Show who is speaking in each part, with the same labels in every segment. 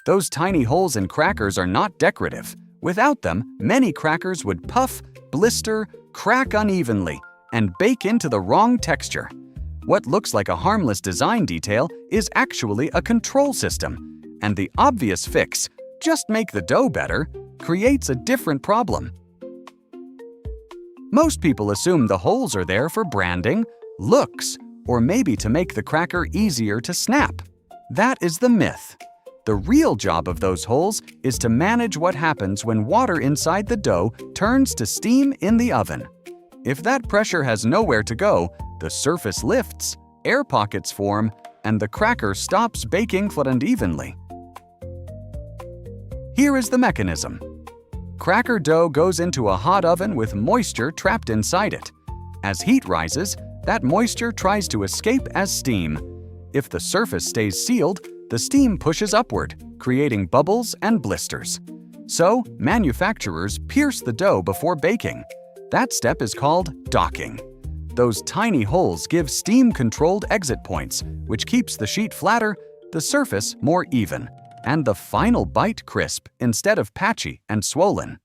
Speaker 1: Those tiny holes in crackers are not decorative. Without them, many crackers would puff, blister, crack unevenly, and bake into the wrong texture. What looks like a harmless design detail is actually a control system, and the obvious fix, just make the dough better, creates a different problem. Most people assume the holes are there for branding, looks, or maybe to make the cracker easier to snap. That is the myth. The real job of those holes is to manage what happens when water inside the dough turns to steam in the oven. If that pressure has nowhere to go, the surface lifts, air pockets form, and the cracker stops baking flat and evenly. Here is the mechanism. Cracker dough goes into a hot oven with moisture trapped inside it. As heat rises, that moisture tries to escape as steam. If the surface stays sealed, the steam pushes upward, creating bubbles and blisters. So, manufacturers pierce the dough before baking. That step is called docking. Those tiny holes give steam-controlled exit points, which keeps the sheet flatter, the surface more even, and the final bite crisp instead of patchy and swollen.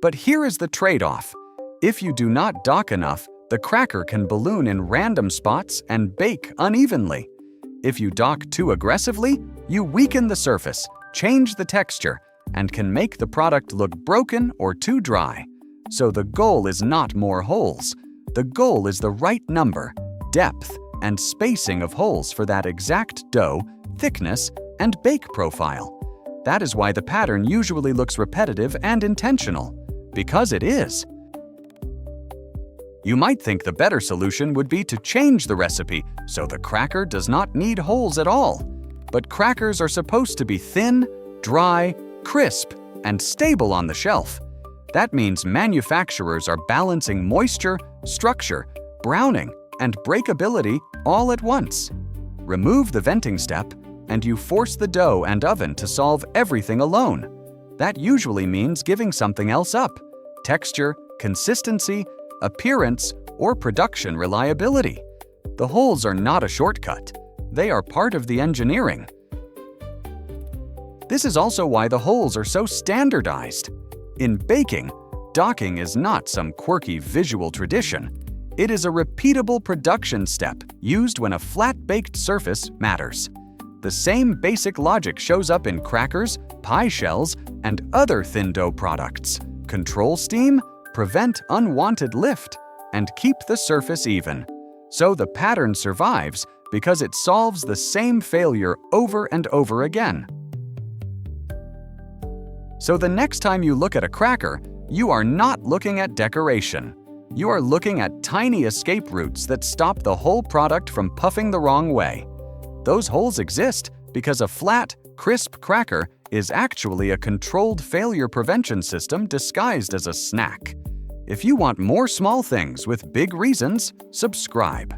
Speaker 1: But here is the trade-off. If you do not dock enough, the cracker can balloon in random spots and bake unevenly. If you dock too aggressively, you weaken the surface, change the texture, and can make the product look broken or too dry. So the goal is not more holes. The goal is the right number, depth, and spacing of holes for that exact dough, thickness, and bake profile. That is why the pattern usually looks repetitive and intentional, because it is. You might think the better solution would be to change the recipe so the cracker does not need holes at all. But crackers are supposed to be thin, dry, crisp, and stable on the shelf. That means manufacturers are balancing moisture, structure, browning, and breakability all at once. Remove the venting step, and you force the dough and oven to solve everything alone. That usually means giving something else up: texture, consistency, appearance, or production reliability. The holes are not a shortcut. They are part of the engineering. This is also why the holes are so standardized. In baking, docking is not some quirky visual tradition. It is a repeatable production step used when a flat-baked surface matters. The same basic logic shows up in crackers, pie shells, and other thin dough products. Control steam, prevent unwanted lift, and keep the surface even. So the pattern survives because it solves the same failure over and over again. So the next time you look at a cracker, you are not looking at decoration. You are looking at tiny escape routes that stop the whole product from puffing the wrong way. Those holes exist because a flat, crisp cracker is actually a controlled failure prevention system disguised as a snack. If you want more small things with big reasons, subscribe.